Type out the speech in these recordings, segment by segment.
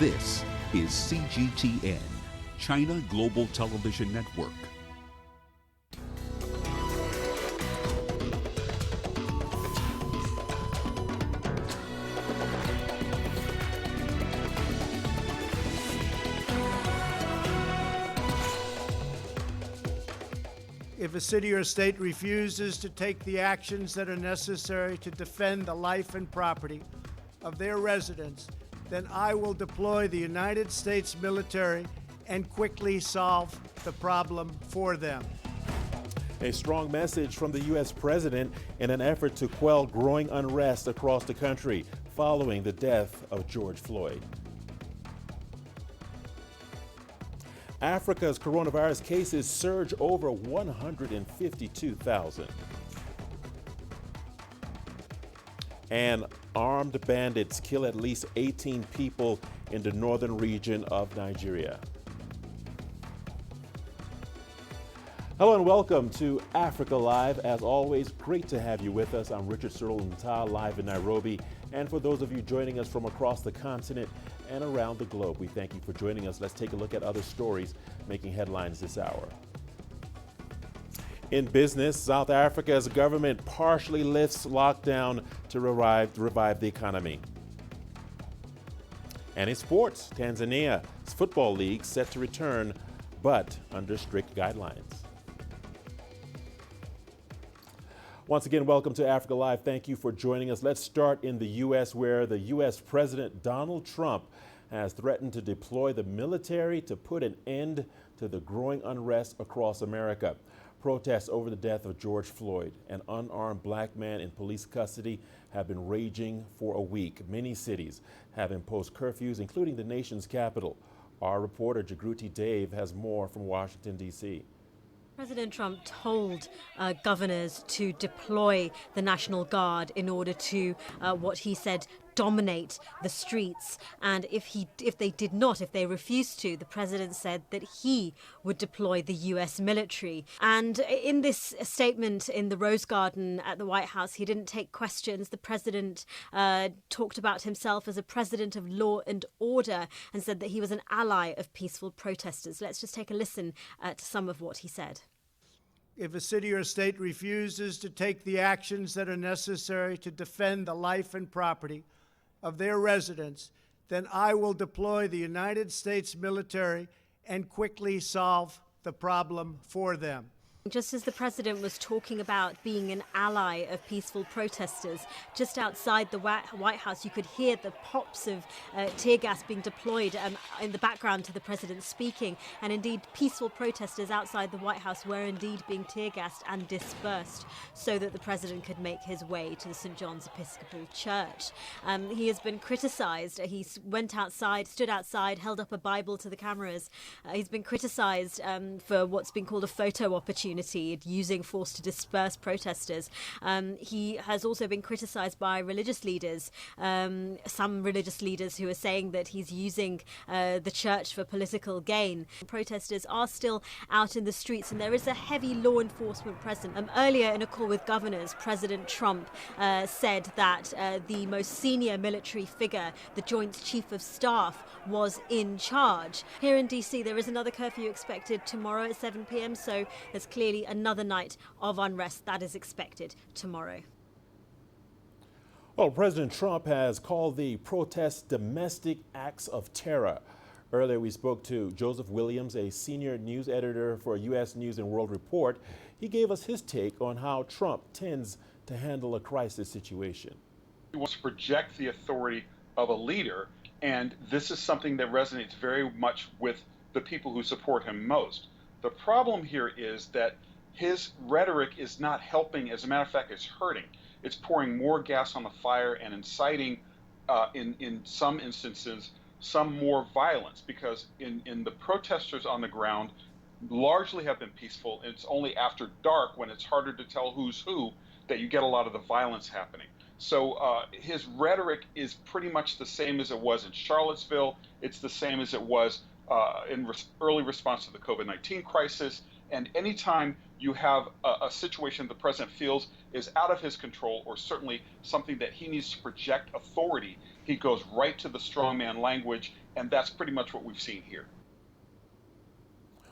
This is CGTN, China Global Television Network. If a city or state refuses to take the actions that are necessary to defend the life and property of their residents, then I will deploy the United States military and quickly solve the problem for them. A strong message from the U.S. president in an effort to quell growing unrest across the country following the death of George Floyd. Africa's coronavirus cases surge over 152,000. And armed bandits kill at least 18 people in the northern region of Nigeria. Hello and welcome to Africa Live. As always, great to have you with us. I'm Richard Searle-Ntal, live in Nairobi. And for those of you joining us from across the continent and around the globe, we thank you for joining us. Let's take a look at other stories making headlines this hour. In business, South Africa's government partially lifts lockdown to revive the economy. And in sports, Tanzania's football league set to return, but under strict guidelines. Once again, welcome to Africa Live. Thank you for joining us. Let's start in the U.S., where the U.S. President Donald Trump has threatened to deploy the military to put an end to the growing unrest across America. Protests over the death of George Floyd, an unarmed black man in police custody, have been raging for a week. Many cities have imposed curfews, including the nation's capital. Our reporter, Jagruti Dave, has more from Washington, D.C. President Trump told governors to deploy the National Guard in order to, what he said, dominate the streets. And if they refused to, the president said that he would deploy the U.S. military. And in this statement in the Rose Garden at the White House, he didn't take questions. The president talked about himself as a president of law and order and said that he was an ally of peaceful protesters. Let's just take a listen to some of what he said. If a city or state refuses to take the actions that are necessary to defend the life and property of their residents, then I will deploy the United States military and quickly solve the problem for them. Just as the president was talking about being an ally of peaceful protesters, just outside the White House, you could hear the pops of tear gas being deployed in the background to the president speaking. And indeed, peaceful protesters outside the White House were indeed being tear gassed and dispersed so that the president could make his way to the St. John's Episcopal Church. He has been criticized. He went outside, stood outside, held up a Bible to the cameras. He's been criticized for what's been called a photo opportunity, using force to disperse protesters. He has also been criticized by religious leaders, some religious leaders who are saying that he's using the church for political gain. Protesters are still out in the streets and there is a heavy law enforcement presence. Earlier in a call with governors, President Trump said that the most senior military figure, the Joint Chief of Staff, was in charge. Here in DC, there is another curfew expected tomorrow at 7 p.m, so there's clearly another night of unrest that is expected tomorrow. Well, President Trump has called the protests domestic acts of terror. Earlier, we spoke to Joseph Williams, a senior news editor for U.S. News and World Report. He gave us his take on how Trump tends to handle a crisis situation. He wants to project the authority of a leader, and this is something that resonates very much with the people who support him most. The problem here is that his rhetoric is not helping. As a matter of fact, it's hurting. It's pouring more gas on the fire and inciting, in some instances, some more violence, because in the protesters on the ground largely have been peaceful. It's only after dark, when it's harder to tell who's who, that you get a lot of the violence happening. So his rhetoric is pretty much the same as it was in Charlottesville. It's the same as it was in early response to the COVID-19 crisis. And anytime you have a situation the president feels is out of his control, or certainly something that he needs to project authority, he goes right to the strongman language, and that's pretty much what we've seen here.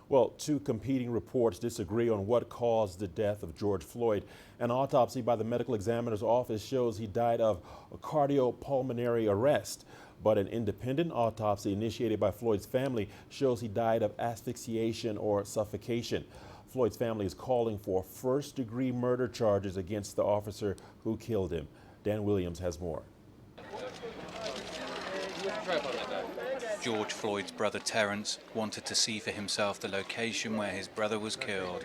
Well, two competing reports disagree on what caused the death of George Floyd. An autopsy by the medical examiner's office shows he died of a cardiopulmonary arrest, but an independent autopsy initiated by Floyd's family shows he died of asphyxiation or suffocation. Floyd's family is calling for first-degree murder charges against the officer who killed him. Dan Williams has more. George Floyd's brother Terrence wanted to see for himself the location where his brother was killed.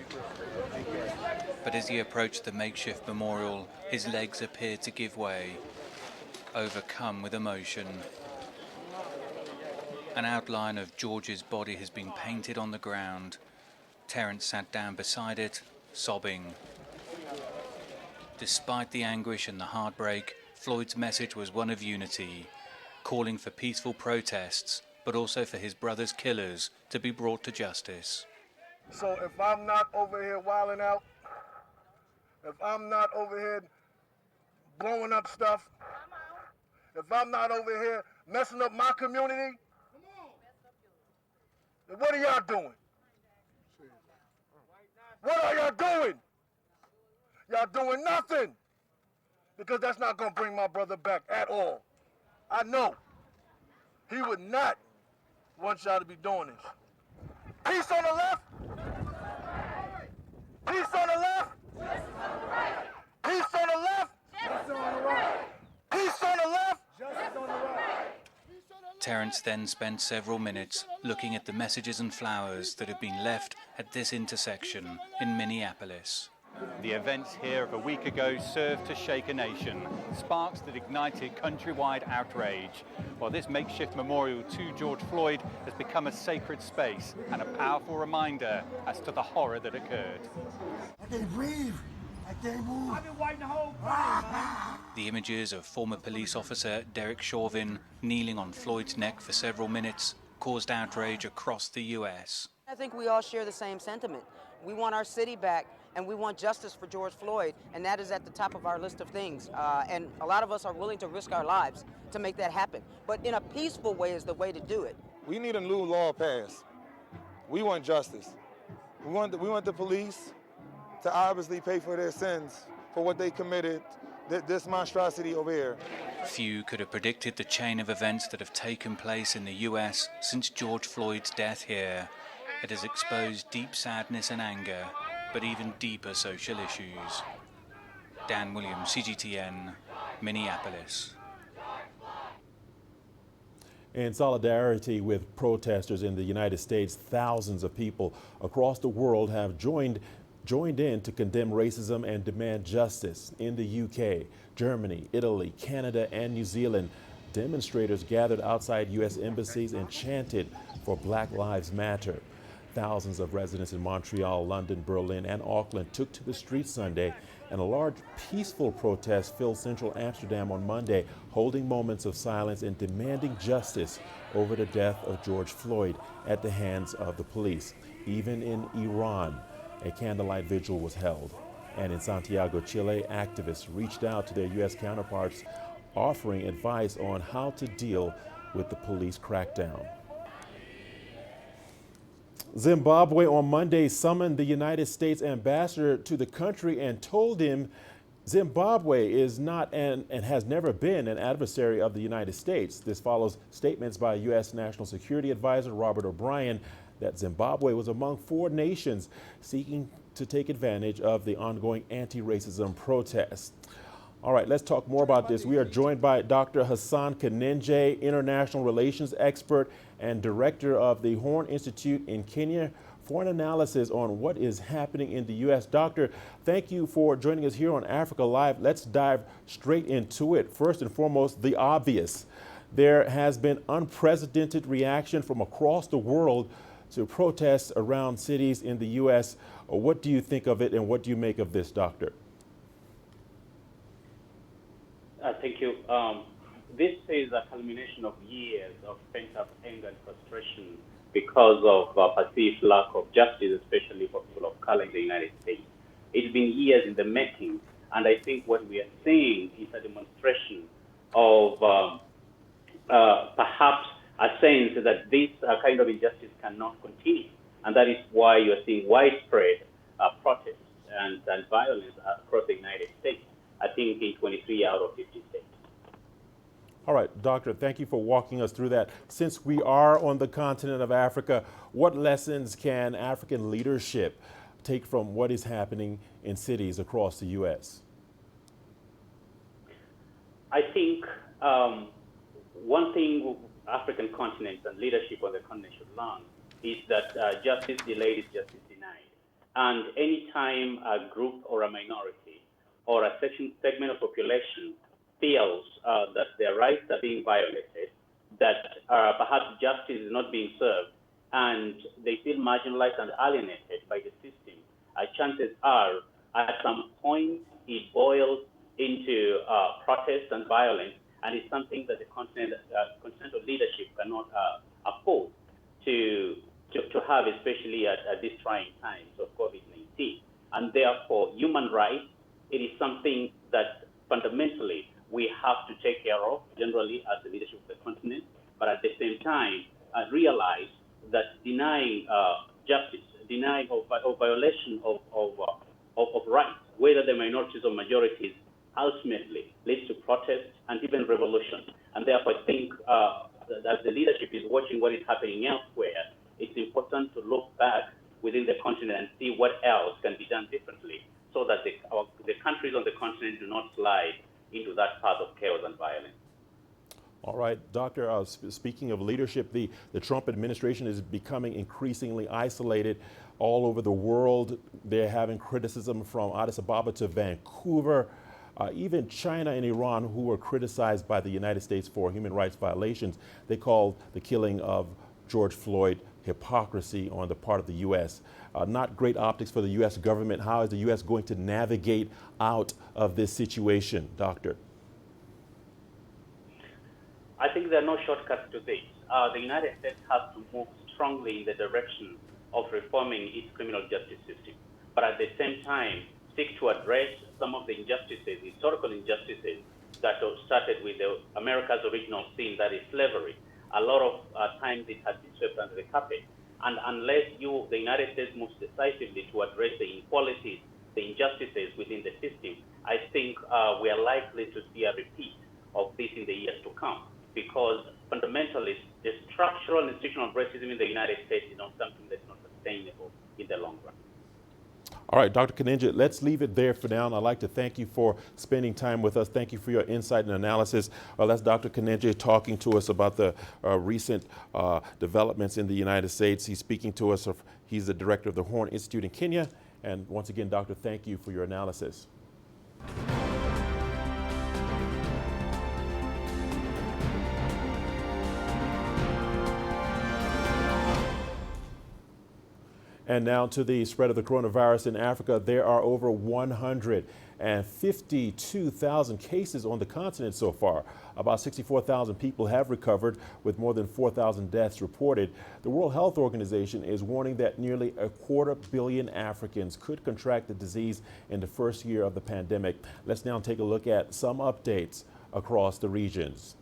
But as he approached the makeshift memorial, his legs appeared to give way, overcome with emotion. An outline of George's body has been painted on the ground. Terrence sat down beside it, sobbing. Despite the anguish and the heartbreak, Floyd's message was one of unity, calling for peaceful protests, but also for his brother's killers to be brought to justice. So if I'm not over here wilding out, if I'm not over here blowing up stuff, if I'm not over here messing up my community, then what are y'all doing? What are y'all doing? Y'all doing nothing, because that's not going to bring my brother back at all. I know he would not want y'all to be doing this. Peace on the left. Peace on the left. Peace on the left. Peace on the left. Terrence then spent several minutes looking at the messages and flowers that have been left at this intersection in Minneapolis. The events here of a week ago served to shake a nation, sparks that ignited countrywide outrage, while this makeshift memorial to George Floyd has become a sacred space and a powerful reminder as to the horror that occurred. I can't breathe. I can't move. I've been waiting the whole time. The images of former police officer Derek Chauvin kneeling on Floyd's neck for several minutes caused outrage across the U.S. I think we all share the same sentiment. We want our city back, and we want justice for George Floyd, and that is at the top of our list of things. And a lot of us are willing to risk our lives to make that happen. But in a peaceful way is the way to do it. We need a new law passed. We want justice. We want the police to obviously pay for their sins for what they committed, this monstrosity over here. Few could have predicted the chain of events that have taken place in the U.S. since George Floyd's death here. It has exposed deep sadness and anger, but even deeper social issues. Dan Williams, CGTN, Minneapolis. In solidarity with protesters in the United States, thousands of people across the world have joined in to condemn racism and demand justice. In the UK, Germany, Italy, Canada, and New Zealand, demonstrators gathered outside U.S. embassies and chanted for Black Lives Matter. Thousands of residents in Montreal, London, Berlin, and Auckland took to the streets Sunday, and a large peaceful protest filled central Amsterdam on Monday, holding moments of silence and demanding justice over the death of George Floyd at the hands of the police. Even in Iran, a candlelight vigil was held. And in Santiago, Chile, activists reached out to their U.S. counterparts, offering advice on how to deal with the police crackdown. Zimbabwe on Monday summoned the United States ambassador to the country and told him Zimbabwe is not and has never been an adversary of the United States. This follows statements by U.S. National Security Advisor Robert O'Brien that Zimbabwe was among 4 nations seeking to take advantage of the ongoing anti-racism protests. All right, let's talk more about this. We are joined by Dr. Hassan Kanenje, international relations expert and director of the Horn Institute in Kenya, for an analysis on what is happening in the U.S. Doctor, thank you for joining us here on Africa Live. Let's dive straight into it. First and foremost, the obvious. There has been unprecedented reaction from across the world to protests around cities in the U.S. What do you think of it, and what do you make of this, Doctor? Thank you. This is a culmination of years of pent-up anger and frustration because of perceived lack of justice, especially for people of color in the United States. It's been years in the making, and I think what we are seeing is a demonstration of perhaps a sense that this kind of injustice cannot continue, and that is why you are seeing widespread protests and violence across the United States, I think in 23 out of 50 states. All right, Doctor, thank you for walking us through that. Since we are on the continent of Africa, what lessons can African leadership take from what is happening in cities across the U.S.? I think one thing African continent and leadership on the continent should learn is that justice delayed is justice denied. And anytime a group or a minority or a segment of population feels that their rights are being violated, that perhaps justice is not being served, and they feel marginalized and alienated by the system, chances are at some point it boils into protest and violence, and it's something that the continental leadership cannot afford to have, especially at these trying times of COVID-19. And therefore, human rights, it is something that fundamentally we have to take care of, generally as the leadership of the continent, but at the same time, realize that denying justice, denying of violation of rights, whether the minorities or majorities, ultimately leads to protests and even revolution. And therefore, I think that the leadership is watching what is happening elsewhere. It's important to look back within the continent and see what else can be done differently, so that the countries on the continent do not slide into that path of chaos and violence. All right, Doctor, speaking of leadership, the Trump administration is becoming increasingly isolated all over the world. They're having criticism from Addis Ababa to Vancouver. Even China and Iran, who were criticized by the United States for human rights violations, they called the killing of George Floyd hypocrisy on the part of the U.S. Not great optics for the U.S. government. How is the U.S. going to navigate out of this situation, Doctor? I think there are no shortcuts to this. The United States has to move strongly in the direction of reforming its criminal justice system, but at the same time seek to address some of the injustices, historical injustices that started with America's original sin, that is slavery. A lot of times it has been swept under the carpet. And unless the United States moves decisively to address the inequalities, the injustices within the system, I think we are likely to see a repeat of this in the years to come. Because fundamentally, the structural institutional racism in the United States is not something that's not sustainable in the long run. All right, Dr. Kanenja, let's leave it there for now. And I'd like to thank you for spending time with us. Thank you for your insight and analysis. That's Dr. Kanenja talking to us about the recent developments in the United States. He's speaking to us. He's the director of the Horn Institute in Kenya. And once again, Doctor, thank you for your analysis. And now to the spread of the coronavirus in Africa. There are over 152,000 cases on the continent so far. About 64,000 people have recovered, with more than 4,000 deaths reported. The World Health Organization is warning that nearly 250 million Africans could contract the disease in the first year of the pandemic. Let's now take a look at some updates across the regions.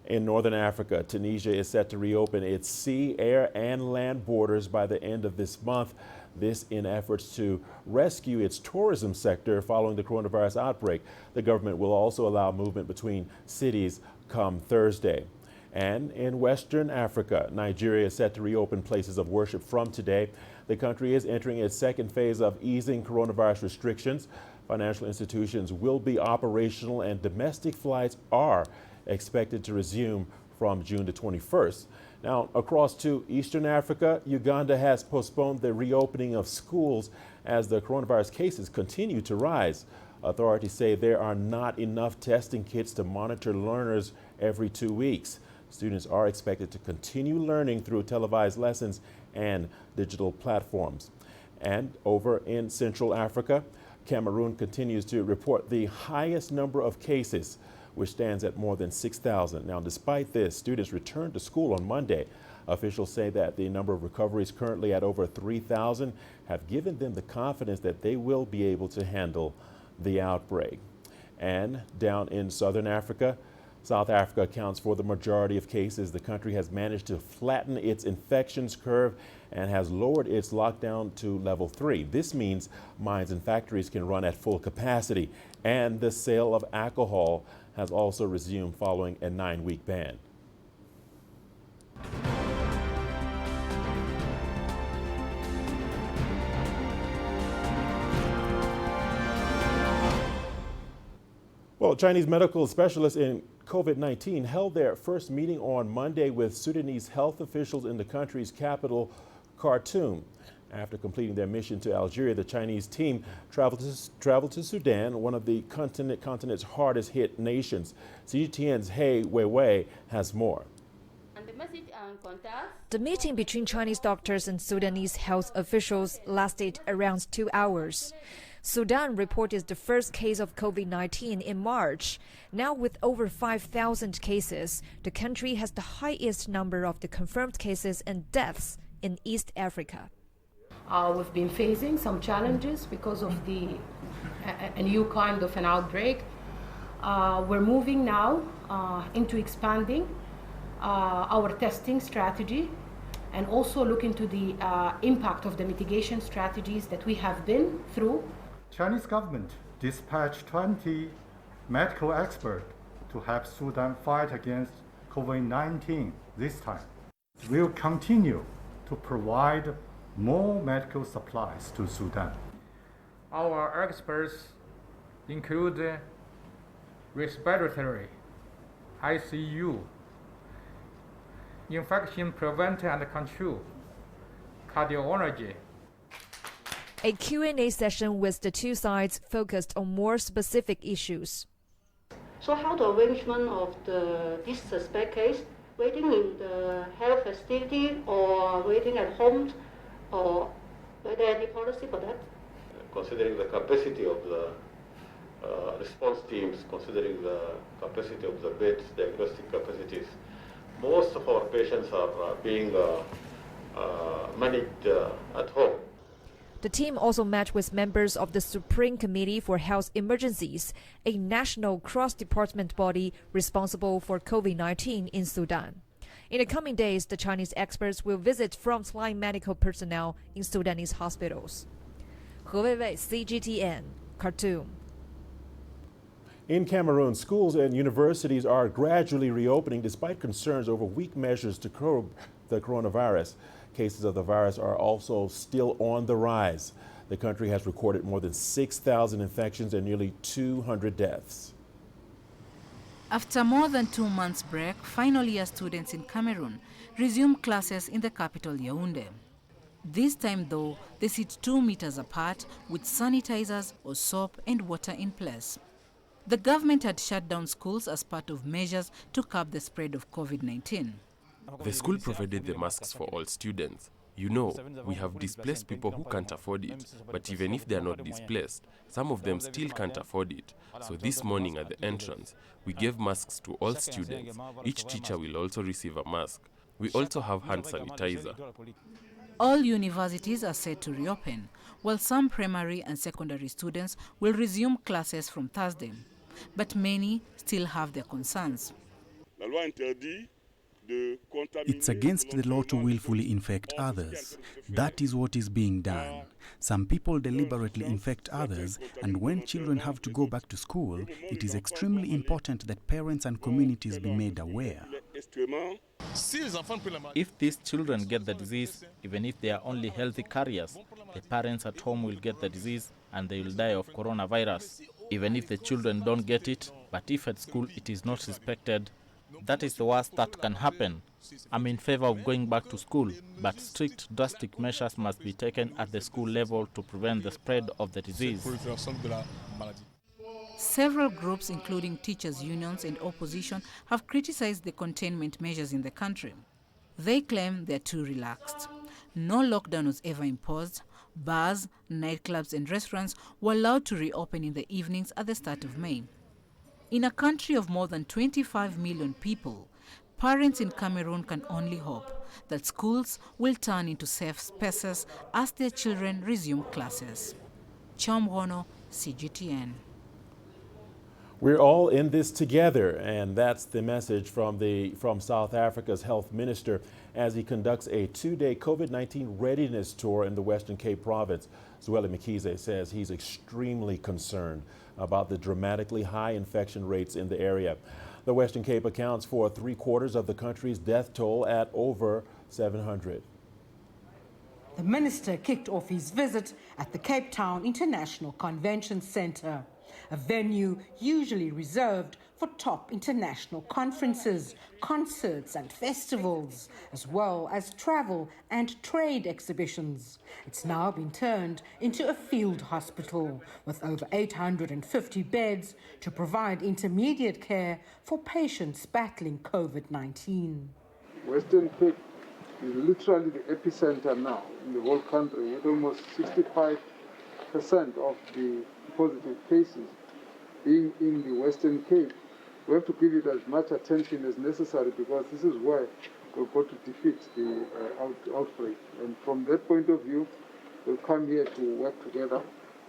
In northern Africa, Tunisia is set to reopen its sea, air, and land borders by the end of this month. This in efforts to rescue its tourism sector following the coronavirus outbreak. The government will also allow movement between cities come Thursday. And in Western Africa, Nigeria is set to reopen places of worship from today. The country is entering its second phase of easing coronavirus restrictions. Financial institutions will be operational, and domestic flights are expected to resume from June the 21st. Now, across to Eastern Africa, Uganda has postponed the reopening of schools as the coronavirus cases continue to rise. Authorities say there are not enough testing kits to monitor learners every 2 weeks. Students are expected to continue learning through televised lessons and digital platforms. And over in Central Africa, Cameroon continues to report the highest number of cases, which stands at more than 6,000. Now, despite this, students returned to school on Monday. Officials say that the number of recoveries currently at over 3,000 have given them the confidence that they will be able to handle the outbreak. And down in southern Africa, South Africa accounts for the majority of cases. The country has managed to flatten its infections curve and has lowered its lockdown to level 3. This means mines and factories can run at full capacity, and the sale of alcohol has also resumed following a 9-week ban. Well, Chinese medical specialists in COVID-19 held their first meeting on Monday with Sudanese health officials in the country's capital, Khartoum. After completing their mission to Algeria, the Chinese team traveled to Sudan, one of the continent's hardest hit nations. CGTN's He Weiwei has more. The meeting between Chinese doctors and Sudanese health officials lasted around 2 hours. Sudan reported the first case of COVID-19 in March. Now, with over 5,000 cases, the country has the highest number of the confirmed cases and deaths in East Africa. We've been facing some challenges because of a new kind of an outbreak. We're moving now into expanding our testing strategy and also look into the impact of the mitigation strategies that we have been through. Chinese government dispatched 20 medical experts to help Sudan fight against COVID-19 this time. We'll continue to provide more medical supplies to Sudan. Our experts include respiratory, ICU, infection prevention and control, cardiology. A Q&A session with the two sides focused on more specific issues. So how the arrangement of this suspect case, waiting in the health facility or waiting at home, or are there any policy for that? Considering the capacity of the response teams, considering the capacity of the beds, diagnostic capacities, most of our patients are being managed at home. The team also met with members of the Supreme Committee for Health Emergencies, a national cross-department body responsible for COVID-19 in Sudan. In the coming days, the Chinese experts will visit frontline medical personnel in Sudanese hospitals. He Weiwei, CGTN, Khartoum. In Cameroon, schools and universities are gradually reopening despite concerns over weak measures to curb the coronavirus. Cases of the virus are also still on the rise. The country has recorded more than 6,000 infections and nearly 200 deaths. After more than 2 months' break, final year students in Cameroon resume classes in the capital, Yaoundé. This time, though, they sit 2 meters apart with sanitizers or soap and water in place. The government had shut down schools as part of measures to curb the spread of COVID-19. The school provided the masks for all students. You know, we have displaced people who can't afford it, but even if they are not displaced, some of them still can't afford it. So this morning at the entrance, we gave masks to all students. Each teacher will also receive a mask. We also have hand sanitizer. All universities are set to reopen, while some primary and secondary students will resume classes from Thursday. But many still have their concerns. It's against the law to willfully infect others. That is what is being done. Some people deliberately infect others, and when children have to go back to school, it is extremely important that parents and communities be made aware. If these children get the disease, even if they are only healthy carriers, the parents at home will get the disease and they will die of coronavirus. Even if the children don't get it, but if at school it is not suspected, that is the worst that can happen. I'm in favor of going back to school, but strict, drastic measures must be taken at the school level to prevent the spread of the disease. Several groups, including teachers' unions and opposition, have criticized the containment measures in the country. They claim they're too relaxed. No lockdown was ever imposed. Bars, nightclubs and restaurants were allowed to reopen in the evenings at the start of May. In a country of more than 25 million people, Parents in Cameroon can only hope that schools will turn into safe spaces as their children resume classes. Chomwono, CGTN. We're all in this together, and that's the message from South Africa's health minister as he conducts a 2-day COVID-19 readiness tour in the Western Cape province. Zweli Mkhize says he's extremely concerned about the dramatically high infection rates in the area. The Western Cape accounts for 3/4 of the country's death toll at over 700. The minister kicked off his visit at the Cape Town International Convention Centre, a venue usually reserved for top international conferences, concerts and festivals, as well as travel and trade exhibitions. It's now been turned into a field hospital with over 850 beds to provide intermediate care for patients battling COVID-19. Western Cape is literally the epicenter now in the whole country, with almost 65% of the positive cases being in the Western Cape. We have to give it as much attention as necessary because this is where we've got to defeat the outbreak. And from that point of view, we'll come here to work together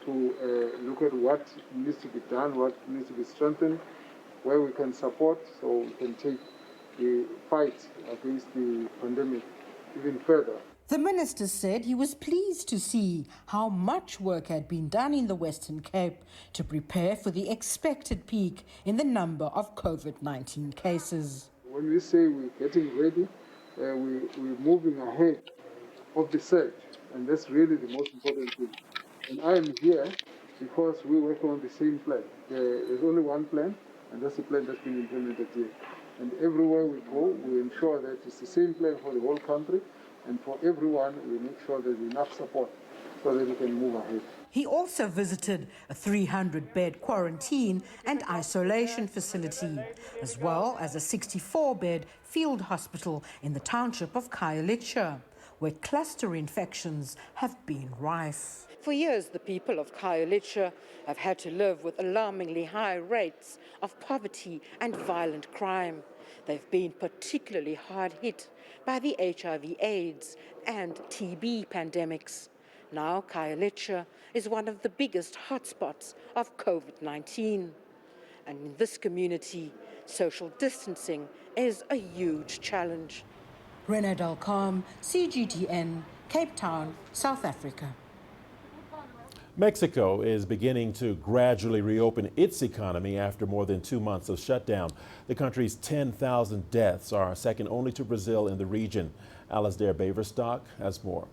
to look at what needs to be done, what needs to be strengthened, where we can support so we can take the fight against the pandemic even further. The minister said he was pleased to see how much work had been done in the Western Cape to prepare for the expected peak in the number of COVID-19 cases. When we say we're getting ready, we're moving ahead of the surge, and that's really the most important thing. And I am here because we're working on the same plan. There's only one plan, and that's the plan that's been implemented here. And everywhere we go, we ensure that it's the same plan for the whole country. And for everyone, we make sure there's enough support so that we can move ahead. He also visited a 300-bed quarantine and isolation facility, as well as a 64-bed field hospital in the township of Khayelitsha, where cluster infections have been rife. For years, the people of Khayelitsha have had to live with alarmingly high rates of poverty and violent crime. They've been particularly hard hit by the HIV/AIDS and TB pandemics. Now Khayelitsha is one of the biggest hotspots of COVID-19. And in this community, social distancing is a huge challenge. Rena Dalcom, CGTN, Cape Town, South Africa. Mexico is beginning to gradually reopen its economy after more than 2 months of shutdown. The country's 10,000 deaths are second only to Brazil in the region. Alasdair Baverstock has more.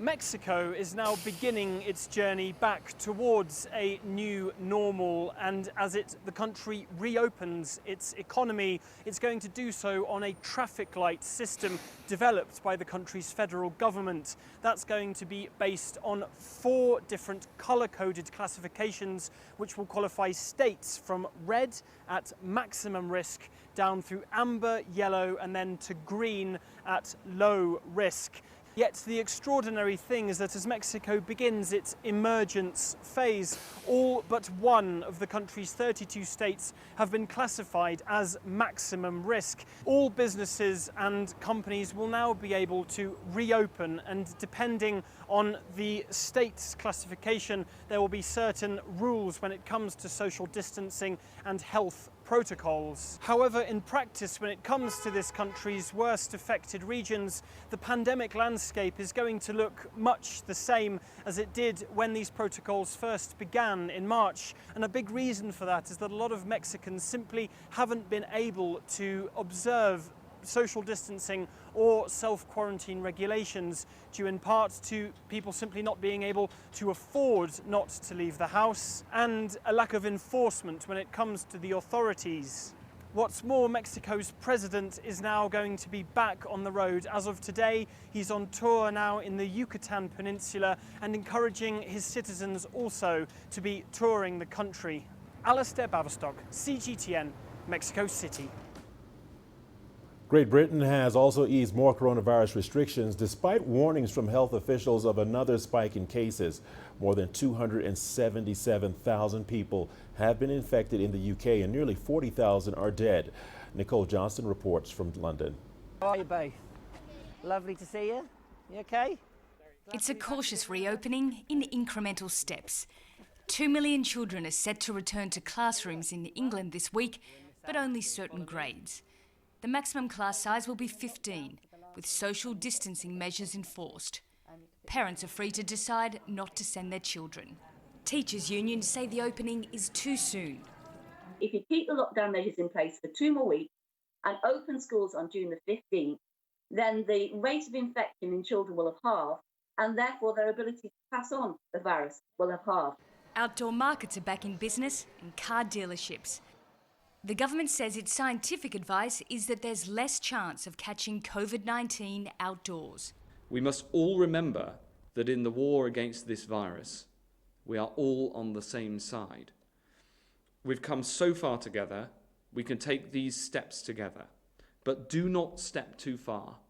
Mexico is now beginning its journey back towards a new normal, and as the country reopens its economy, it's going to do so on a traffic light system developed by the country's federal government. That's going to be based on 4 different color-coded classifications which will qualify states from red at maximum risk down through amber, yellow and then to green at low risk. Yet the extraordinary thing is that as Mexico begins its emergence phase, all but one of the country's 32 states have been classified as maximum risk. All businesses and companies will now be able to reopen, and depending on the state's classification, there will be certain rules when it comes to social distancing and health protocols. However, in practice, when it comes to this country's worst affected regions, the pandemic landscape is going to look much the same as it did when these protocols first began in March. And a big reason for that is that a lot of Mexicans simply haven't been able to observe social distancing or self-quarantine regulations, due in part to people simply not being able to afford not to leave the house and a lack of enforcement when it comes to the authorities. What's more, Mexico's president is now going to be back on the road. As of today, he's on tour now in the Yucatan Peninsula and encouraging his citizens also to be touring the country. Alasdair Baverstock, CGTN, Mexico City. Great Britain has also eased more coronavirus restrictions despite warnings from health officials of another spike in cases. More than 277,000 people have been infected in the UK and nearly 40,000 are dead. Nicole Johnston reports from London. How are you, Bay? Lovely to see you. You okay? It's a cautious reopening in incremental steps. 2 million children are set to return to classrooms in England this week, but only certain grades. The maximum class size will be 15, with social distancing measures enforced. Parents are free to decide not to send their children. Teachers' unions say the opening is too soon. If you keep the lockdown measures in place for 2 more weeks and open schools on June the 15th, then the rate of infection in children will have halved, and therefore their ability to pass on the virus will have halved. Outdoor markets are back in business and car dealerships. The government says its scientific advice is that there's less chance of catching COVID-19 outdoors. We must all remember that in the war against this virus, we are all on the same side. We've come so far together, we can take these steps together, but do not step too far.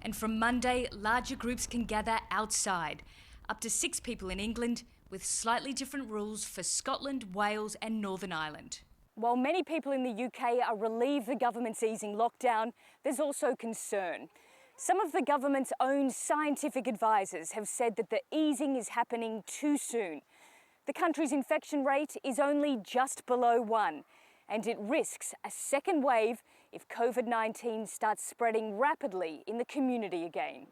And from Monday, larger groups can gather outside, up to 6 people in England, with slightly different rules for Scotland, Wales and Northern Ireland. While many people in the UK are relieved the government's easing lockdown, there's also concern. Some of the government's own scientific advisors have said that the easing is happening too soon. The country's infection rate is only just below 1, and it risks a second wave if COVID-19 starts spreading rapidly in the community again.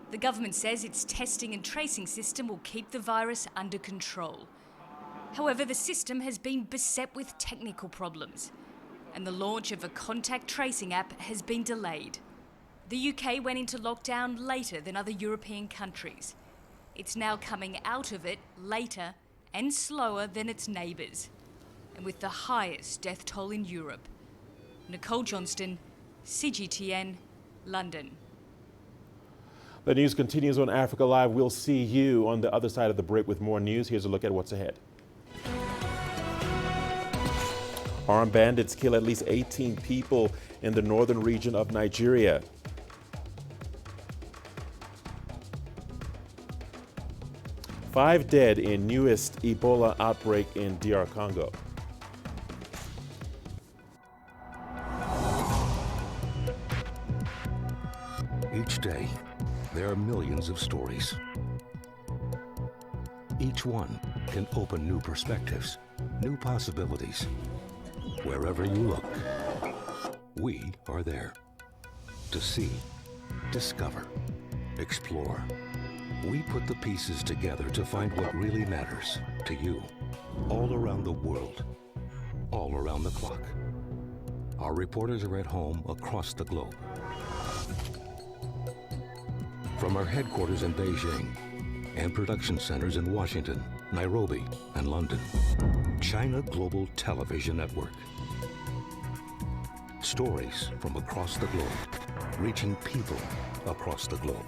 The government says its testing and tracing system will keep the virus under control. However, the system has been beset with technical problems, and the launch of a contact tracing app has been delayed. The UK went into lockdown later than other European countries. It's now coming out of it later and slower than its neighbours, and with the highest death toll in Europe. Nicole Johnston, CGTN, London. The news continues on Africa Live. We'll see you on the other side of the break with more news. Here's a look at what's ahead. Armed bandits kill at least 18 people in the northern region of Nigeria. Five dead in newest Ebola outbreak in DR Congo. Each day, there are millions of stories. Each one can open new perspectives, new possibilities. Wherever you look, we are there to see, discover, explore. We put the pieces together to find what really matters to you, all around the world, all around the clock. Our reporters are at home across the globe. From our headquarters in Beijing and production centers in Washington, Nairobi, and London, China Global Television Network. Stories from across the globe, reaching people across the globe.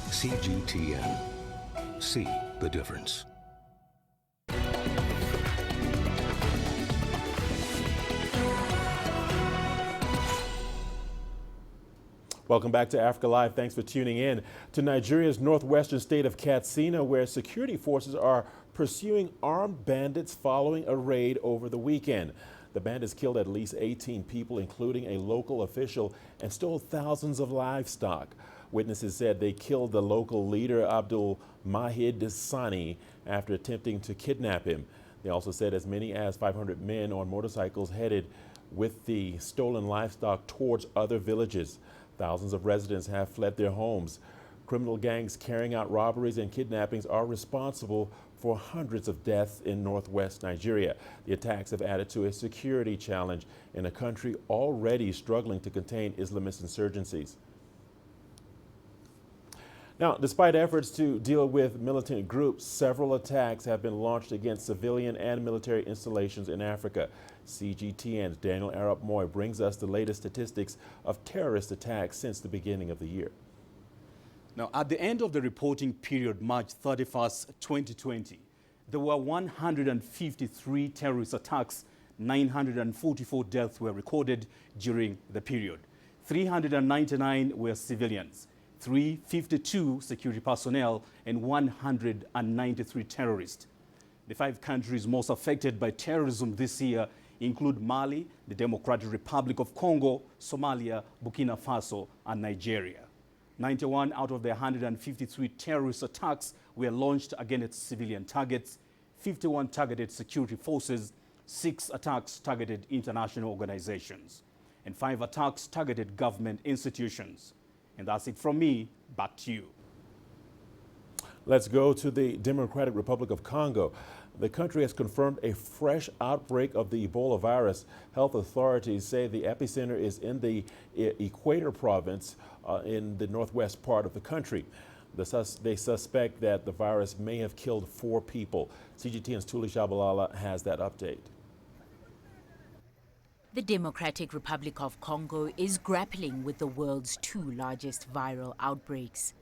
CGTN. See the difference. Welcome back to Africa Live. Thanks for tuning in to Nigeria's northwestern state of Katsina, where security forces are pursuing armed bandits following a raid over the weekend. The bandits killed at least 18 people, including a local official, and stole thousands of livestock. Witnesses said they killed the local leader, Abdul Mahid Sani, after attempting to kidnap him. They also said as many as 500 men on motorcycles headed with the stolen livestock towards other villages. Thousands of residents have fled their homes. Criminal gangs carrying out robberies and kidnappings are responsible for hundreds of deaths in northwest Nigeria. The attacks have added to a security challenge in a country already struggling to contain Islamist insurgencies. Now, despite efforts to deal with militant groups, several attacks have been launched against civilian and military installations in Africa. CGTN's Daniel Arap Moy brings us the latest statistics of terrorist attacks since the beginning of the year. Now, at the end of the reporting period, March 31st, 2020, there were 153 terrorist attacks 944 deaths were recorded during the period. 399 were civilians, 352 security personnel, and 193 terrorists. The 5 countries most affected by terrorism this year include Mali, the Democratic Republic of Congo, Somalia, Burkina Faso, and Nigeria. 91 out of the 153 terrorist attacks were launched against civilian targets, 51 targeted security forces, 6 attacks targeted international organizations, and 5 attacks targeted government institutions. And that's it from me. Back to you. Let's go to the Democratic Republic of Congo. The country has confirmed a fresh outbreak of the Ebola virus. Health authorities say the epicenter is in the Equator province in the northwest part of the country. They suspect that the virus may have killed 4 people. CGTN's Tuli Shabalala has that update. The Democratic Republic of Congo is grappling with the world's 2 largest viral outbreaks,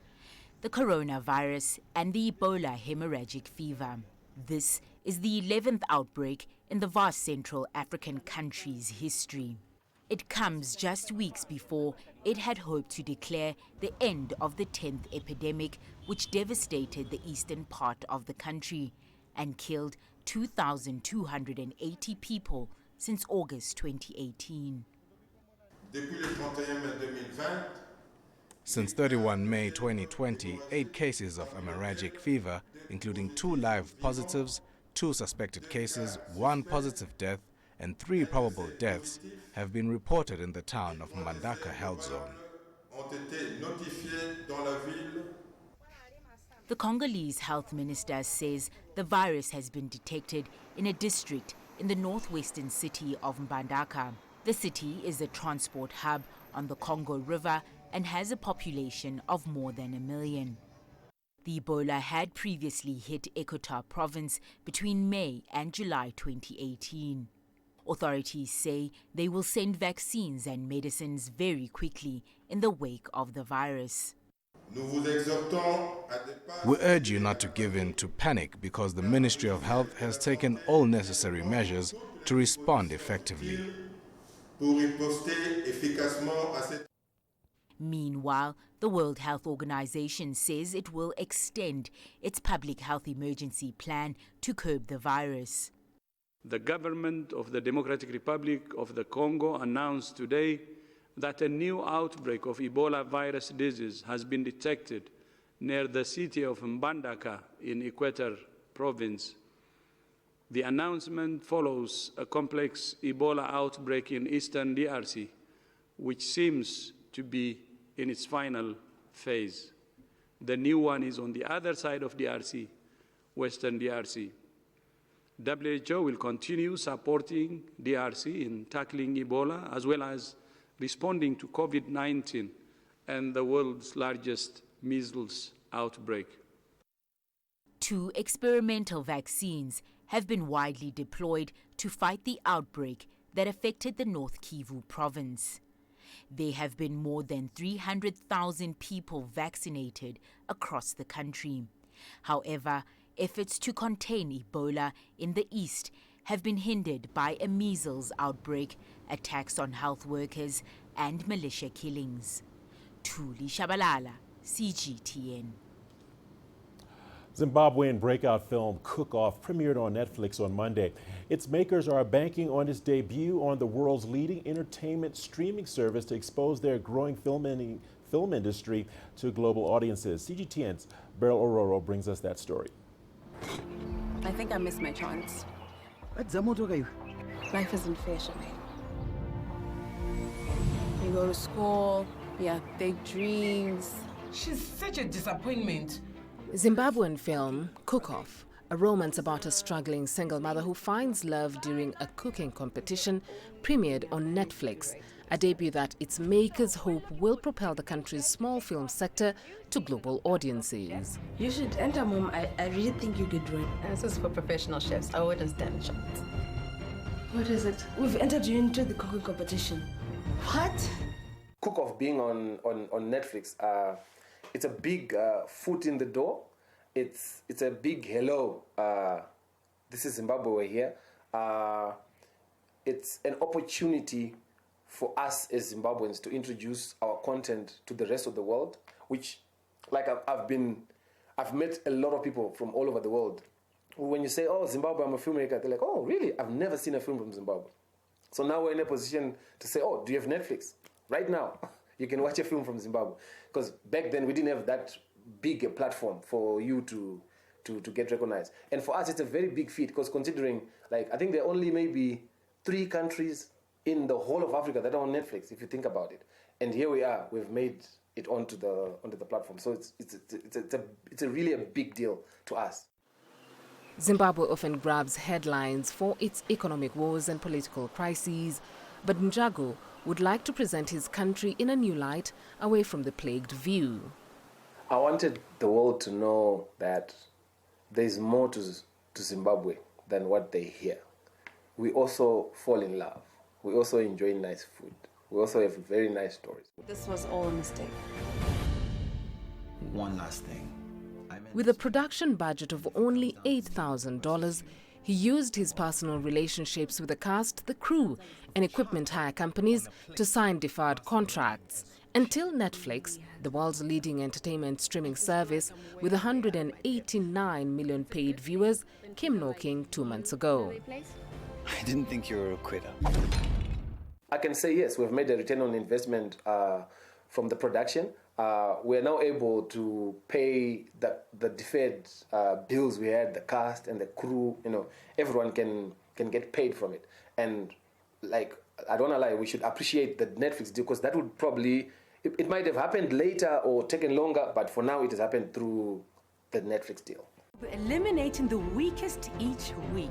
the coronavirus and the Ebola hemorrhagic fever. This is the 11th outbreak in the vast Central African country's history. It comes just weeks before it had hoped to declare the end of the 10th epidemic, which devastated the eastern part of the country and killed 2,280 people since August 2018. Since 31 May 2020, 8 cases of hemorrhagic fever, including 2 live positives, 2 suspected cases, 1 positive death, and 3 probable deaths have been reported in the town of Mbandaka Health Zone. The Congolese health minister says the virus has been detected in a district in the northwestern city of Mbandaka. The city is a transport hub on the Congo River and has a population of more than 1 million. The Ebola had previously hit Equator province between May and July 2018. Authorities say they will send vaccines and medicines very quickly in the wake of the virus. We urge you not to give in to panic because the Ministry of Health has taken all necessary measures to respond effectively. Meanwhile, the World Health Organization says it will extend its public health emergency plan to curb the virus. The government of the Democratic Republic of the Congo announced today that a new outbreak of Ebola virus disease has been detected near the city of Mbandaka in Equator province. The announcement follows a complex Ebola outbreak in eastern DRC, which seems to be in its final phase. The new one is on the other side of DRC, western DRC. WHO will continue supporting DRC in tackling Ebola as well as responding to COVID-19 and the world's largest measles outbreak. 2 experimental vaccines have been widely deployed to fight the outbreak that affected the North Kivu province. There have been more than 300,000 people vaccinated across the country. However, efforts to contain Ebola in the east have been hindered by a measles outbreak, attacks on health workers, and militia killings. Tuli Shabalala, CGTN. Zimbabwean breakout film Cook-Off premiered on Netflix on Monday. Its makers are banking on its debut on the world's leading entertainment streaming service to expose their growing film industry to global audiences. CGTN's Beryl Ororo brings us that story. I think I missed my chance. Life isn't fair, Shanae. You go to school, you have big dreams. She's such a disappointment. Zimbabwean film, Cook-Off, a romance about a struggling single mother who finds love during a cooking competition, premiered on Netflix, a debut that its makers hope will propel the country's small film sector to global audiences. You should enter, Mom. I really think you could do it. This is for professional chefs. I wouldn't stand a chance. What is it? We've entered you into the cooking competition. What? Cook-Off being on Netflix, it's a big foot in the door. It's a big hello. This is Zimbabwe, we're here. it's an opportunity for us as Zimbabweans to introduce our content to the rest of the world, which, like I've met a lot of people from all over the world. When you say, oh, Zimbabwe, I'm a filmmaker, they're like, oh, really? I've never seen a film from Zimbabwe. So now we're in a position to say, oh, do you have Netflix? Right now, you can watch a film from Zimbabwe. Because back then, we didn't have that big a platform for you to get recognized. And for us, it's a very big feat, because considering, like, I think there are only maybe 3 countries in the whole of Africa that are on Netflix, if you think about it. And here we are, we've made it onto the platform. So it's really a big deal to us. Zimbabwe often grabs headlines for its economic woes and political crises, but Njago would like to present his country in a new light, away from the plagued view. I wanted the world to know that there's more to Zimbabwe than what they hear. We also fall in love. We also enjoy nice food. We also have very nice stories. This was all a mistake. One last thing. With a production budget of only $8,000, he used his personal relationships with the cast, the crew, and equipment hire companies to sign deferred contracts. Until Netflix, the world's leading entertainment streaming service with 189 million paid viewers, came knocking 2 months ago. I didn't think you were a quitter. I can say yes, we've made a return on investment from the production. We're now able to pay the deferred bills we had, the cast and the crew. You know, everyone can get paid from it. And like, I don't want to lie, we should appreciate the Netflix deal, because that would probably, it might have happened later or taken longer, but for now it has happened through the Netflix deal. We're eliminating the weakest each week.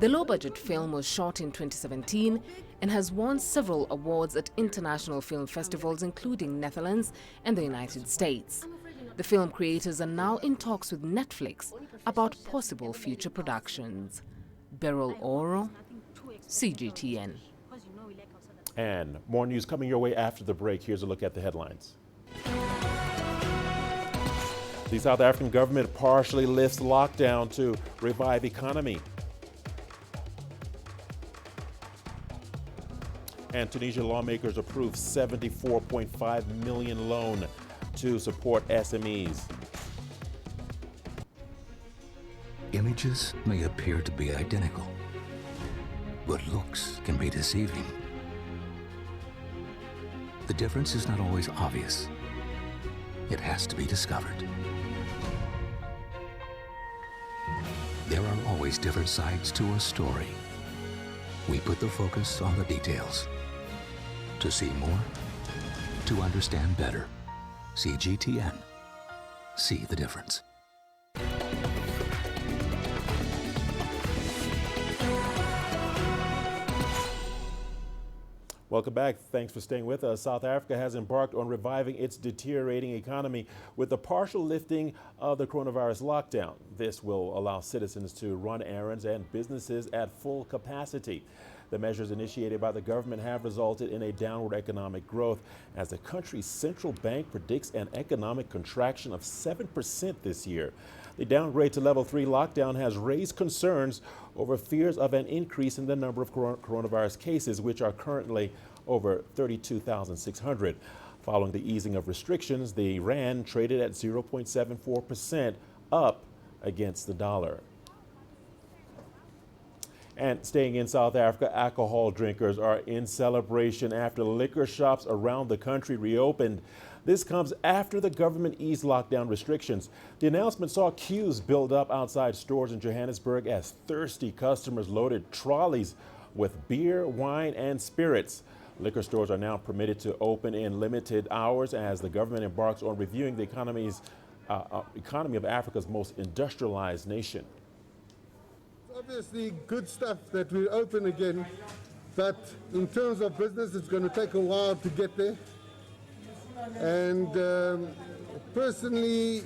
The low-budget film was shot in 2017 and has won several awards at international film festivals, including Netherlands and the United States. The film creators are now in talks with Netflix about possible future productions. Beryl Oro, CGTN. And more news coming your way after the break. Here's a look at the headlines. The South African government partially lifts lockdown to revive economy. And Tunisia lawmakers approve $74.5 million loan to support SMEs. Images may appear to be identical, but looks can be deceiving. The difference is not always obvious. It has to be discovered. There are always different sides to a story. We put the focus on the details. To see more, to understand better. CGTN. See the difference. Welcome back. Thanks for staying with us. South Africa has embarked on reviving its deteriorating economy with the partial lifting of the coronavirus lockdown. This will allow citizens to run errands and businesses at full capacity. The measures initiated by the government have resulted in a downward economic growth as the country's central bank predicts an economic contraction of 7% this year. The downgrade to level 3 lockdown has raised concerns over fears of an increase in the number of coronavirus cases, which are currently over 32,600. Following the easing of restrictions, the rand traded at 0.74% up against the dollar. And staying in South Africa, alcohol drinkers are in celebration after liquor shops around the country reopened. This comes after the government eased lockdown restrictions. The announcement saw queues build up outside stores in Johannesburg as thirsty customers loaded trolleys with beer, wine, and spirits. Liquor stores are now permitted to open in limited hours as the government embarks on reviewing the economy of Africa's most industrialized nation. Obviously good stuff that we're open again, but in terms of business it's going to take a while to get there. And personally,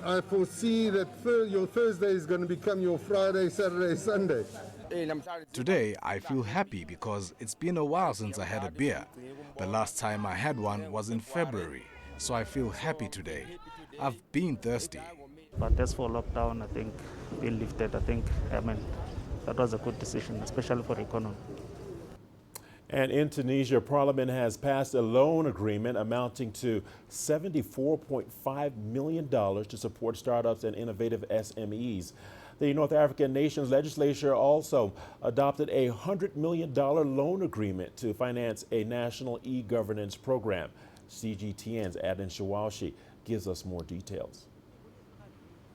I foresee that your Thursday is going to become your Friday, Saturday, Sunday. Today, I feel happy because it's been a while since I had a beer. The last time I had one was in February, so I feel happy today. I've been thirsty. But as for lockdown, I think being lifted, that was a good decision, especially for the economy. And in Tunisia, Parliament has passed a loan agreement amounting to $74.5 million to support startups and innovative SMEs. The North African nation's legislature also adopted a $100 million loan agreement to finance a national e-governance program. CGTN's Adnan Shawashi gives us more details.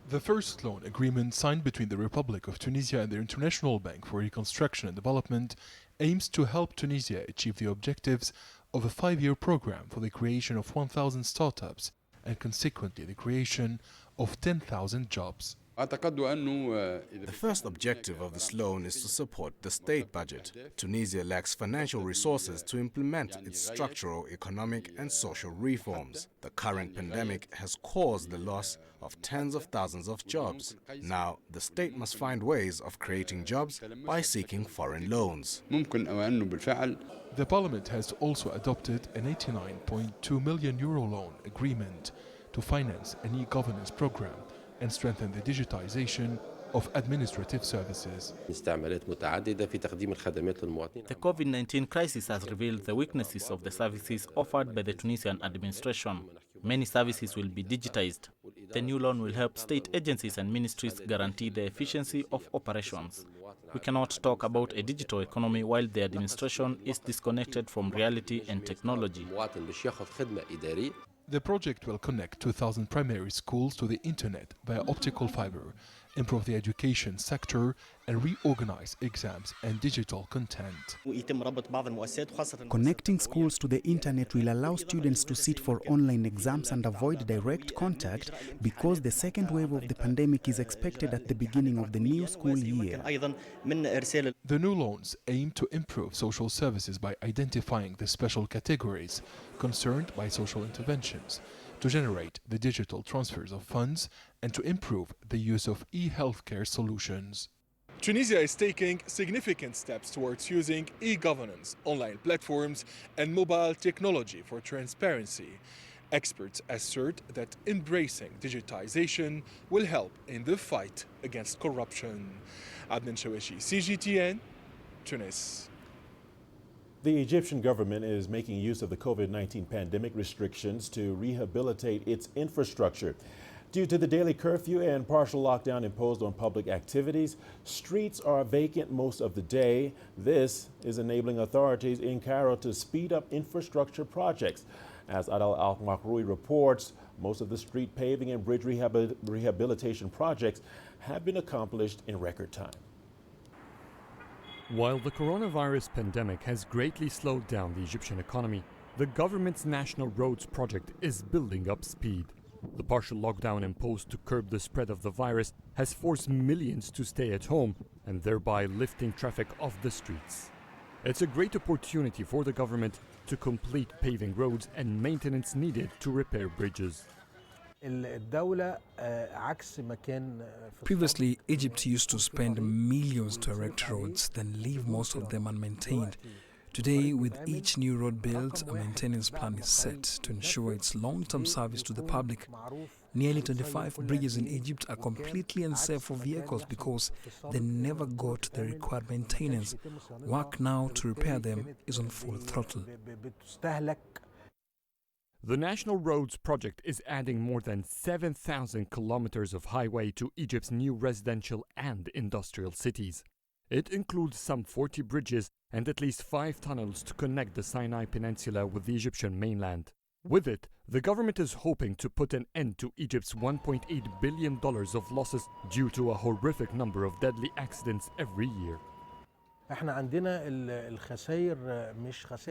The first loan agreement signed between the Republic of Tunisia and the International Bank for Reconstruction and Development aims to help Tunisia achieve the objectives of a 5-year program for the creation of 1,000 startups and consequently the creation of 10,000 jobs. The first objective of this loan is to support the state budget. Tunisia lacks financial resources to implement its structural, economic and social reforms. The current pandemic has caused the loss of tens of thousands of jobs. Now, the state must find ways of creating jobs by seeking foreign loans. The Parliament has also adopted an €89.2 million loan agreement to finance an e-governance program and strengthen the digitization of administrative services. The COVID-19 crisis has revealed the weaknesses of the services offered by the Tunisian administration. Many services will be digitized. The new loan will help state agencies and ministries guarantee the efficiency of operations. We cannot talk about a digital economy while the administration is disconnected from reality and technology. The project will connect 2,000 primary schools to the internet via optical fiber, improve the education sector, and reorganize exams and digital content. Connecting schools to the internet will allow students to sit for online exams and avoid direct contact because the second wave of the pandemic is expected at the beginning of the new school year. The new loans aim to improve social services by identifying the special categories concerned by social interventions, to generate the digital transfers of funds, and to improve the use of e-healthcare solutions. Tunisia is taking significant steps towards using e-governance, online platforms, and mobile technology for transparency. Experts assert that embracing digitization will help in the fight against corruption. Adnan Shawashi, CGTN, Tunis. The Egyptian government is making use of the COVID-19 pandemic restrictions to rehabilitate its infrastructure. Due to the daily curfew and partial lockdown imposed on public activities, streets are vacant most of the day. This is enabling authorities in Cairo to speed up infrastructure projects. As Adal Al-Makroui reports, most of the street paving and bridge rehabilitation projects have been accomplished in record time. While the coronavirus pandemic has greatly slowed down the Egyptian economy, the government's National Roads project is building up speed. The partial lockdown imposed to curb the spread of the virus has forced millions to stay at home and thereby lifting traffic off the streets. It's a great opportunity for the government to complete paving roads and maintenance needed to repair bridges. Previously, Egypt used to spend millions to erect roads, then leave most of them unmaintained. Today, with each new road built, a maintenance plan is set to ensure its long-term service to the public. Nearly 25 bridges in Egypt are completely unsafe for vehicles because they never got the required maintenance. Work now to repair them is on full throttle. The National Roads project is adding more than 7,000 kilometers of highway to Egypt's new residential and industrial cities. It includes some 40 bridges and at least 5 tunnels to connect the Sinai Peninsula with the Egyptian mainland. With it, the government is hoping to put an end to Egypt's $1.8 billion of losses due to a horrific number of deadly accidents every year.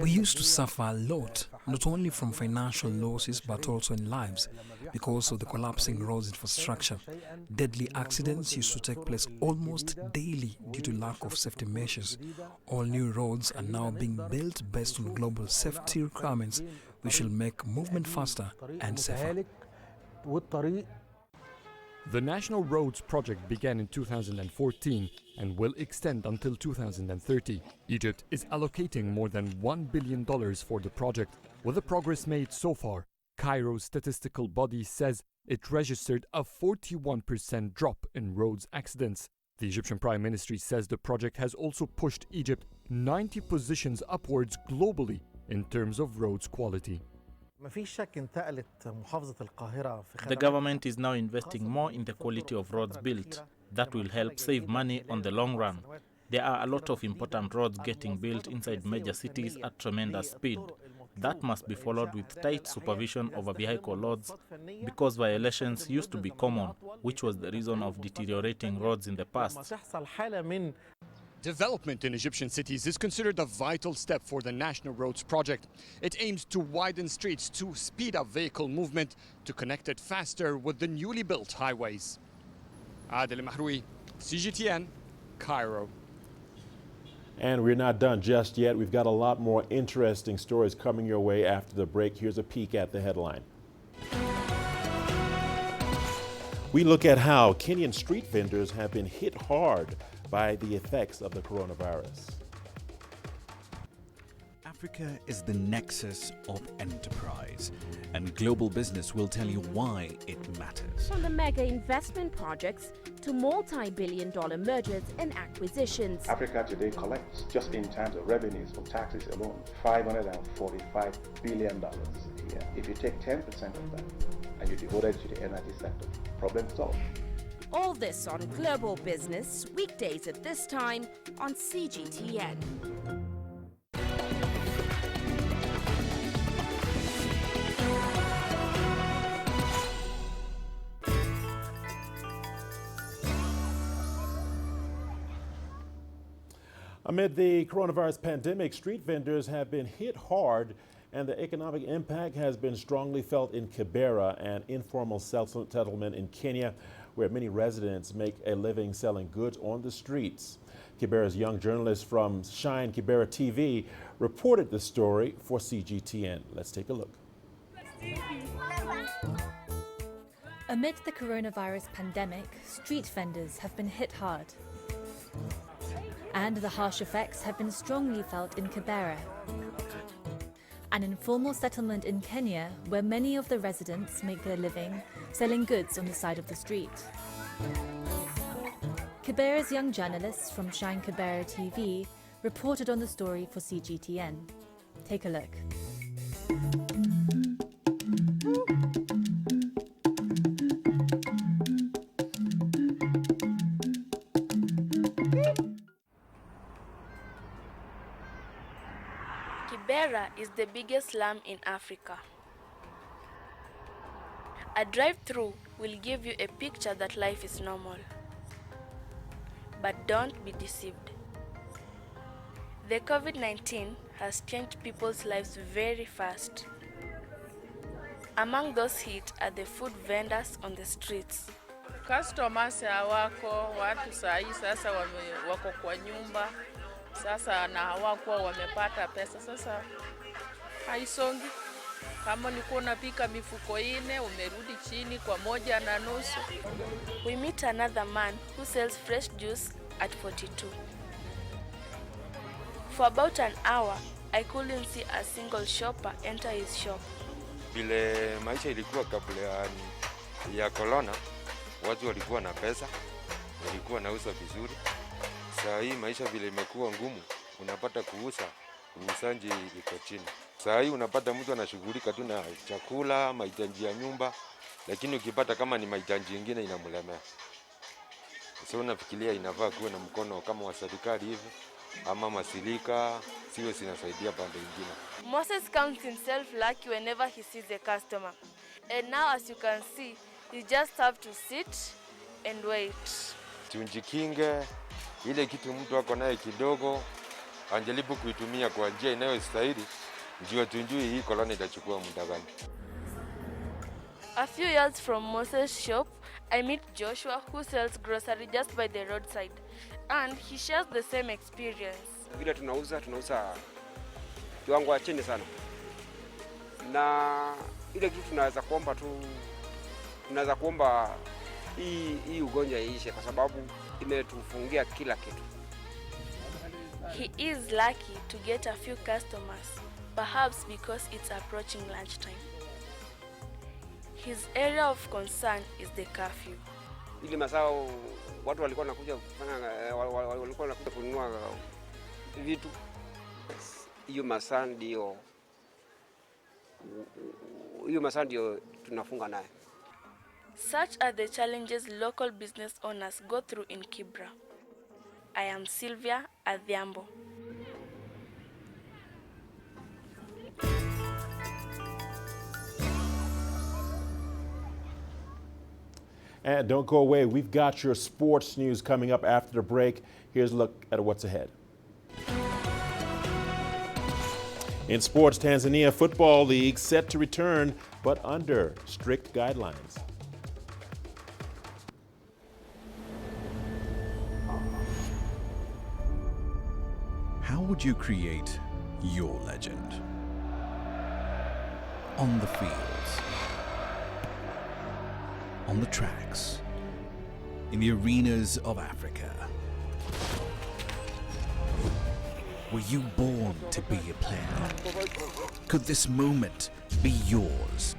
We used to suffer a lot, not only from financial losses but also in lives, because of the collapsing roads infrastructure. Deadly accidents used to take place almost daily due to lack of safety measures. All new roads are now being built based on global safety requirements, which will make movement faster and safer. The National Roads project began in 2014 and will extend until 2030. Egypt is allocating more than $1 billion for the project. With the progress made so far, Cairo's statistical body says it registered a 41% drop in roads accidents. The Egyptian Prime Ministry says the project has also pushed Egypt 90 positions upwards globally in terms of roads quality. The government is now investing more in the quality of roads built. That will help save money on the long run. There are a lot of important roads getting built inside major cities at tremendous speed. That must be followed with tight supervision over vehicle loads because violations used to be common, which was the reason of deteriorating roads in the past. Development in Egyptian cities is considered a vital step for the National Roads Project. It aims to widen streets to speed up vehicle movement to connect it faster with the newly built highways. Adel Mahroui, CGTN, Cairo. And we're not done just yet. We've got a lot more interesting stories coming your way after the break. Here's a peek at the headline. We look at how Kenyan street vendors have been hit hard by the effects of the coronavirus. Africa is the nexus of enterprise, and global business will tell you why it matters. From the mega investment projects to multi-billion-dollar mergers and acquisitions. Africa today collects, just in terms of revenues for taxes alone, $545 billion a year. If you take 10% of that and you devote it to the energy sector, problem solved. All this on Global Business, weekdays at this time on CGTN. Amid the coronavirus pandemic, street vendors have been hit hard, and the economic impact has been strongly felt in Kibera, an informal settlement in Kenya, where many residents make a living selling goods on the streets. Kibera's young journalist from Shine Kibera TV reported the story for CGTN. Let's take a look. Amid the coronavirus pandemic, street vendors have been hit hard. And the harsh effects have been strongly felt in Kibera, an informal settlement in Kenya where many of the residents make their living selling goods on the side of the street. Kibera's young journalists from Shine Kibera TV reported on the story for CGTN. Take a look. Kibera is the biggest slum in Africa. A drive-through will give you a picture that life is normal. But don't be deceived. The COVID-19 has changed people's lives very fast. Among those hit are the food vendors on the streets. Customers hawako, watu sahi sasa wako kwa nyumba. Sasa na hawakuwa wamepata pesa, sasa haisongi. Kama ulikuwa unapika mifuko 4, umerudi chini kwa 1.5. We meet another man who sells fresh juice at 42. For about an hour, I couldn't see a single shopper enter his shop. Vile maisha ilikuwa kabla ya corona, watu walikuwa na pesa, walikuwa nauza vizuri. Saa hii maisha vile imekuwa ngumu, unapata kuuza, uuzaji iko chini. Saa hii unapata mtu anashughulika tu na chakula, mahitaji ya nyumba, lakini ukipata kama ni mahitaji mengine inamlemea. So nafikiria inafaa kuwe na mkono kama wa serikali hivi, ama masilika, siwe zinasaidia pande nyingine. Moses counts himself lucky whenever he sees a customer. And now as you can see, you just have to sit and wait. Tunjikinge, ile kitu mtu ako naye kidogo, anjaribu kuitumia kwa njia inayostahili, ndio tunjui hii corona itachukua muda gani. A few yards from Moses' shop, I meet Joshua who sells grocery just by the roadside, and he shares the same experience. Vile tunauza kiwango chini sana. Na ile kitu tunaweza kuomba hii ugonjwa iishe kwa sababu imetufungia kila kitu. He is lucky to get a few customers, perhaps because it's approaching lunchtime. His area of concern is the curfew. Ile masaa watu walikuwa wanakuja kufanya walikuwa wanakuja kununua vitu. Hiyo masaa ndio tunafunga naye. Such are the challenges local business owners go through in Kibra. I am Sylvia Adhiambo. And don't go away. We've got your sports news coming up after the break. Here's a look at what's ahead. In sports, Tanzania Football League set to return, but under strict guidelines. How would you create your legend? On the fields, on the tracks, in the arenas of Africa. Were you born to be a player? Could this moment be yours?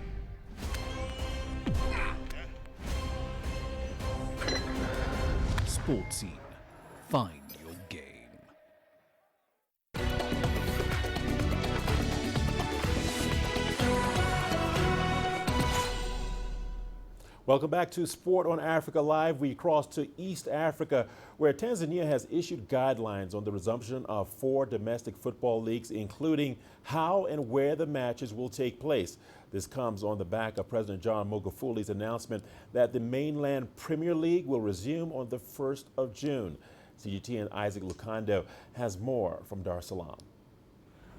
Sports Scene. Find your game. Welcome back to Sport on Africa Live. We cross to East Africa, where Tanzania has issued guidelines on the resumption of 4 domestic football leagues, including how and where the matches will take place. This comes on the back of President John Magufuli's announcement that the mainland Premier League will resume on the 1st of June. CGTN Isaac Lukando has more from Dar es Salaam.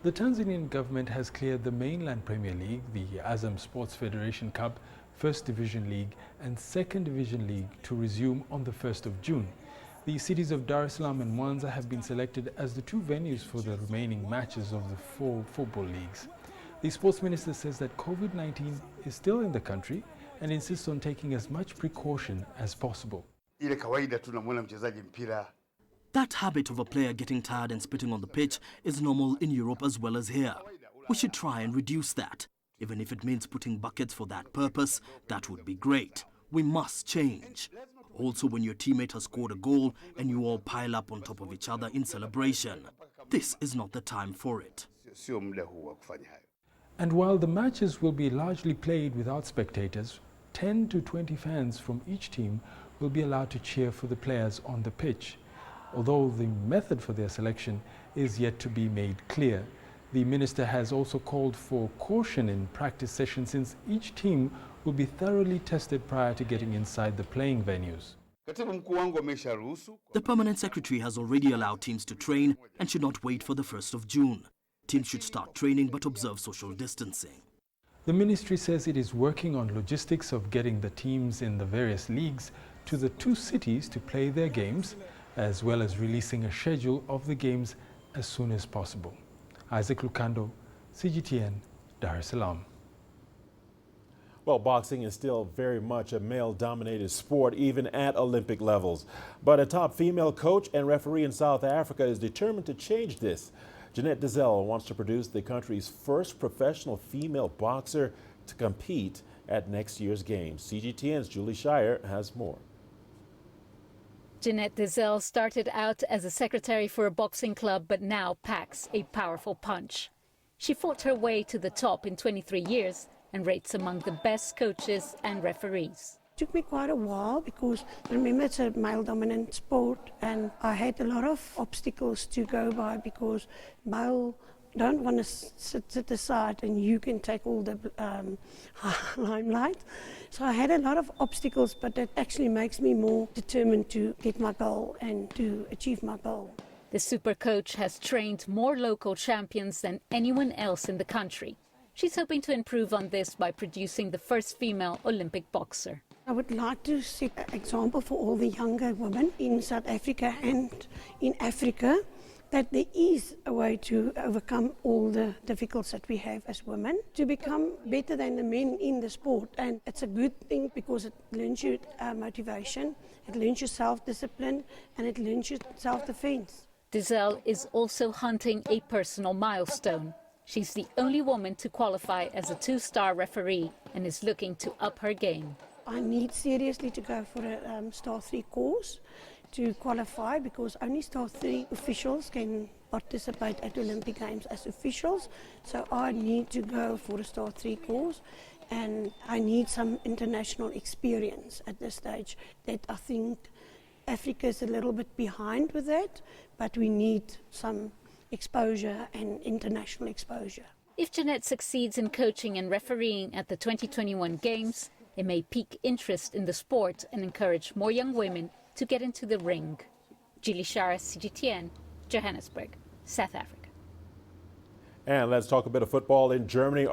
The Tanzanian government has cleared the mainland Premier League, the Azam Sports Federation Cup, First Division League and Second Division League to resume on the 1st of June. The cities of Dar es Salaam and Mwanza have been selected as the 2 venues for the remaining matches of the 4 football leagues. The sports minister says that COVID-19 is still in the country and insists on taking as much precaution as possible. That habit of a player getting tired and spitting on the pitch is normal in Europe as well as here. We should try and reduce that. Even if it means putting buckets for that purpose, that would be great. We must change. Also, when your teammate has scored a goal and you all pile up on top of each other in celebration, this is not the time for it. And while the matches will be largely played without spectators, 10 to 20 fans from each team will be allowed to cheer for the players on the pitch. Although the method for their selection is yet to be made clear, the minister has also called for caution in practice sessions since each team will be thoroughly tested prior to getting inside the playing venues. The permanent secretary has already allowed teams to train and should not wait for the 1st of June. Teams should start training but observe social distancing. The ministry says it is working on logistics of getting the teams in the various leagues to the 2 cities to play their games, as well as releasing a schedule of the games as soon as possible. Isaac Lukando, CGTN, Dar es Salaam. Well, boxing is still very much a male-dominated sport, even at Olympic levels. But a top female coach and referee in South Africa is determined to change this. Jeanette Dizelle wants to produce the country's first professional female boxer to compete at next year's games. CGTN's Julie Shire has more. Jeanette Dizelle started out as a secretary for a boxing club, but now packs a powerful punch. She fought her way to the top in 23 years and rates among the best coaches and referees. It took me quite a while because, remember, it's a male-dominant sport and I had a lot of obstacles to go by because male don't want to sit aside and you can take all the limelight. So I had a lot of obstacles, but that actually makes me more determined to get my goal and to achieve my goal. The super coach has trained more local champions than anyone else in the country. She's hoping to improve on this by producing the first female Olympic boxer. I would like to set an example for all the younger women in South Africa and in Africa that there is a way to overcome all the difficulties that we have as women, to become better than the men in the sport. And it's a good thing because it learns you motivation, it learns you self-discipline, and it learns you self-defense. Dizelle is also hunting a personal milestone. She's the only woman to qualify as a 2-star referee and is looking to up her game. I need seriously to go for a Star 3 course to qualify, because only Star 3 officials can participate at Olympic Games as officials. So I need to go for a Star 3 course, and I need some international experience at this stage. That I think Africa is a little bit behind with that, but we need some exposure and international exposure. If Jeanette succeeds in coaching and refereeing at the 2021 Games, it may pique interest in the sport and encourage more young women to get into the ring. Julie Shara, CGTN, Johannesburg, South Africa. And let's talk a bit of football in Germany.